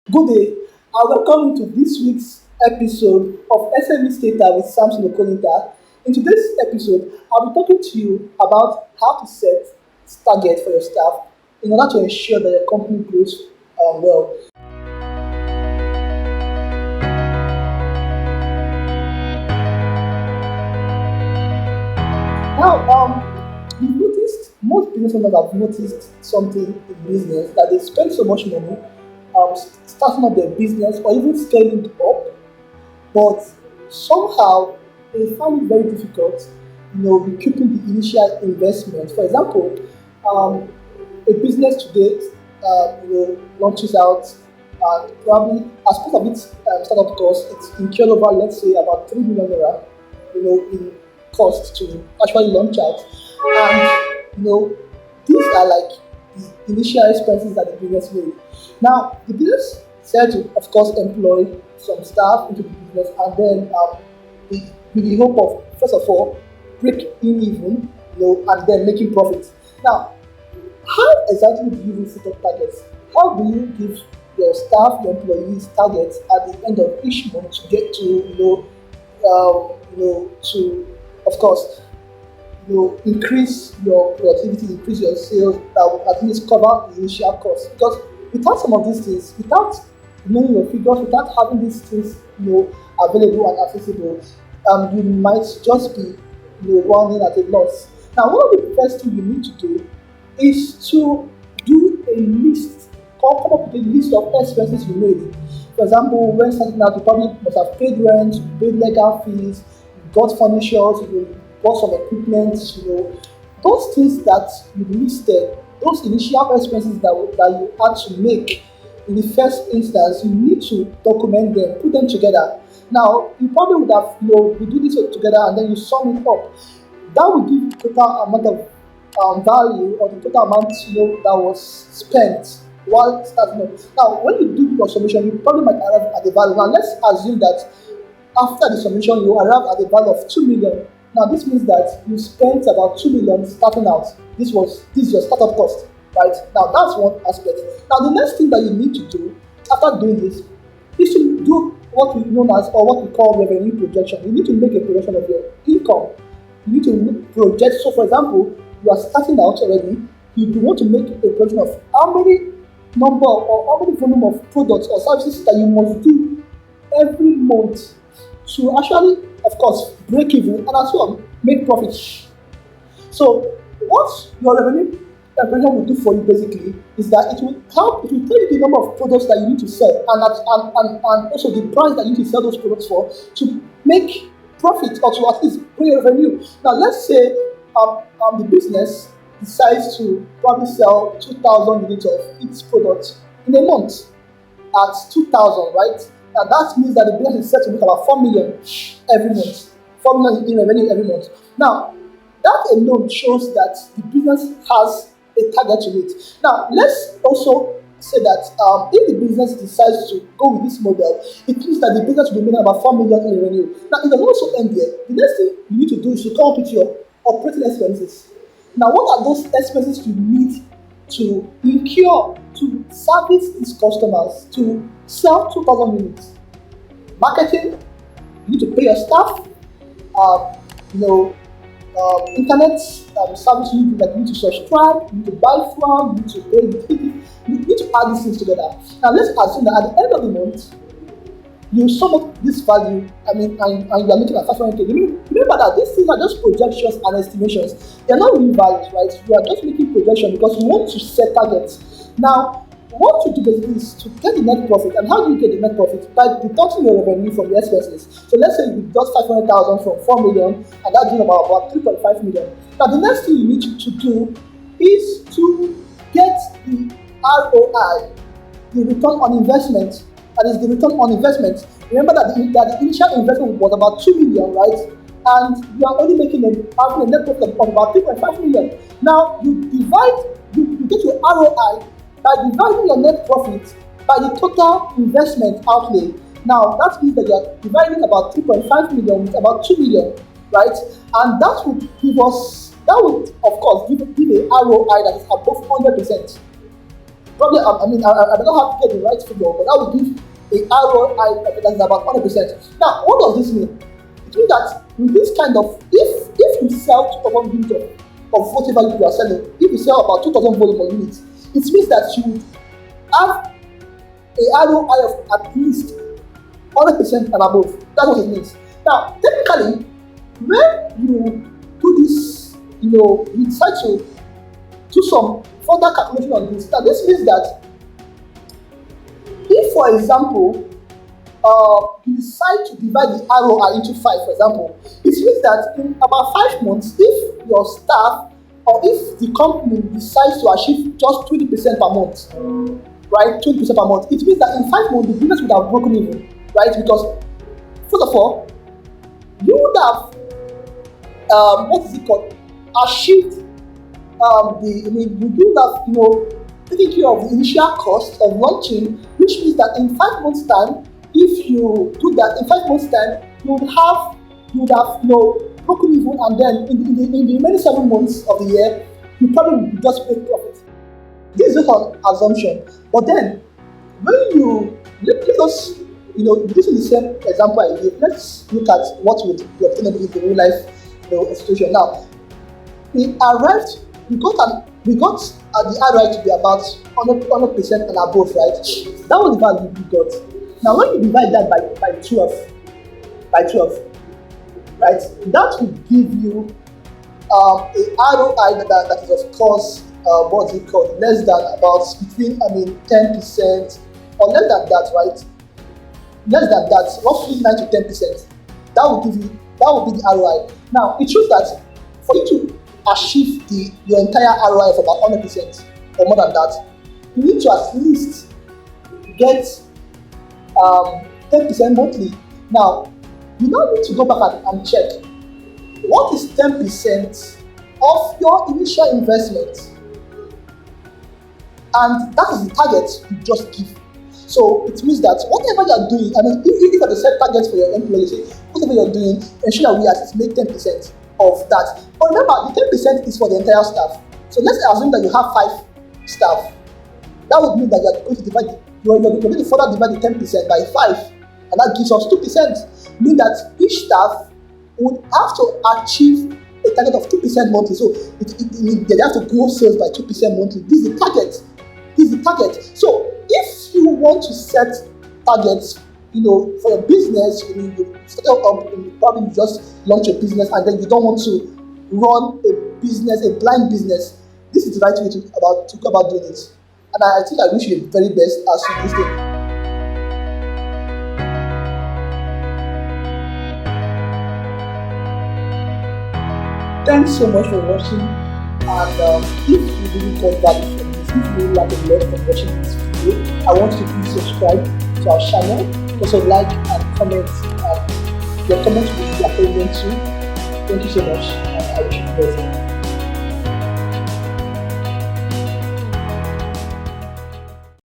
Good day, and welcome to this week's episode of SMEstarter with Samson. In today's episode, I'll be talking to you about how to set target for your staff in order to ensure that your company grows well. Now, you've noticed most business owners have noticed something in business that they spend so much money starting up their business or even scaling it up, but somehow they find it very difficult, recouping the initial investment. For example, um, a business today, launches out, and probably as part of its startup cost, it's incurred over, let's say, about 3 million naira, in cost to actually launch out, and these are like the initial expenses that the business made. Now, the business said to, of course, employ some staff into the business, and then with the hope of, first of all, break in even, and then making profits. Now, how exactly do you even set up targets? How do you give your staff, your employees targets at the end of each month to get to, to, of course, increase your productivity, increase your sales, that will at least cover the initial cost. Because without some of these things, without knowing your figures, without having these things, available and accessible, you might just be, running at a loss. Now, one of the first things you need to do is to do a list, come up with a list of expenses you made. For example, when starting out, you probably must have paid rent, you paid legal fees, you got furniture, you bought some equipment, those things that you listed, those initial expenses that you had to make in the first instance, you need to document them, put them together. Now, you probably would have, you do this together and then you sum it up. That will give the total amount of value, or the total amount that was spent while starting up. Now, when you do your summation, you probably might arrive at the value. Now, let's assume that after the summation, you arrive at the value of 2 million. Now, this means that you spent about 2 million starting out. This is your startup cost, right? Now, that's one aspect. Now, the next thing that you need to do after doing this is to do what we know as, or what we call, revenue projection. You need to make a projection of your income. You need to project. So, for example, you are starting out already. You want to make a projection of how many number or how many volume of products or services that you must do every month to actually, of course, break even and as well make profit. So, what your revenue projection will do for you basically is that it will tell you the number of products that you need to sell, and also the price that you need to sell those products for to make profit, or to at least bring revenue. Now, let's say the business decides to probably sell 2,000 units of its product in a month at 2,000, right? Now, that means that the business is set to make about 4 million every month. 4 million in revenue every month. Now, that alone shows that the business has a target to meet. Now, let's also say that if the business decides to go with this model, it means that the business will be making about 4 million in revenue. Now, it does also end there. The next thing you need to do is to come up with your operating expenses. Now, what are those expenses you need to incur to service these customers, to sell 2,000 units? Marketing, you need to pay your staff, internet service, you need to subscribe, you need to buy from, you need to pay the you need to add these things together. Now, let's assume that at the end of the month, you sum up this value, and you are looking at 500k. Remember that these things are just projections and estimations. They are not real values, right? You are just making projections because you want to set targets. Now, what you do basically is to get the net profit. And how do you get the net profit? By deducting your revenue from the expenses. So let's say you got 500,000 from 4 million, and that's doing about 3.5 million. Now, the next thing you need to do is to get the R.O.I, the return on investment. That is the return on investment. Remember that the initial investment was about 2 million, right? And you are only having a net profit of about 3.5 million. Now, you get your ROI by dividing your net profit by the total investment outlay. Now, that means that you are dividing about 3.5 million with about 2 million, right? And that would of course, give a ROI that is above 100%. Probably, I don't have to get the right figure, but that will give a ROI that is about 100%. Now, what does this mean? It means that with this kind of, if you sell 2,000 units of whatever you are selling, if you sell about 2,000 volume of units, it means that you would have a ROI of at least 100% and above. That's what it means. Now, technically, when you do this, you decide to do some further calculation on this. Now, this means that if, for example, you decide to divide the ROI into 5, for example, it means that in about 5 months, if your staff or if the company decides to achieve just 20% per month, right, 20% per month, it means that in 5 months, the business would have broken even, right? Because, first of all, you would have, achieved you do have, taking care of the initial cost of launching, which means that in 5 months' time, if you do that, in 5 months' time, you would have broken even, and then in the remaining 7 months of the year, you probably will just make profit. This is just an assumption. But then, when let us, this is the same example I gave. Let's look at what would be obtained in the real life situation. Now, we got the ROI to be about 100% and above, right? That was the value we got. Now, when you divide that by 12, right, that will give you a ROI that is, of course, what's it called? Less than about between 10% or less than that, right? Less than that, roughly 9 to 10%. That will be the ROI. Now, it shows that for you to achieve your entire ROI of about 100% or more than that, you need to at least get 10% monthly. Now, you now need to go back and check what is 10% of your initial investment, and that is the target you just give. So it means that whatever you are doing, if you have to set targets for your employees, whatever you are doing, ensure that we at least make 10% of that. But remember, the 10% is for the entire staff. So let's assume that you have 5 staff. That would mean that you are going to further divide the 10% by 5, and that gives us 2%. Meaning that each staff would have to achieve a target of 2% monthly. So they have to grow sales by 2% monthly. This is the target. So if you want to set targets, for your business, you start up, probably you just launch a business and then you don't want to run a blind business, this is the right way to go about doing it. And I think I wish you the very best as you this day. Thanks so much for watching, and if you really got value from this, if you really like a lot from watching this video, I want you to please subscribe to our channel, also like and comment, and your comments will be appreciated too. Thank you so much, and I wish you the best.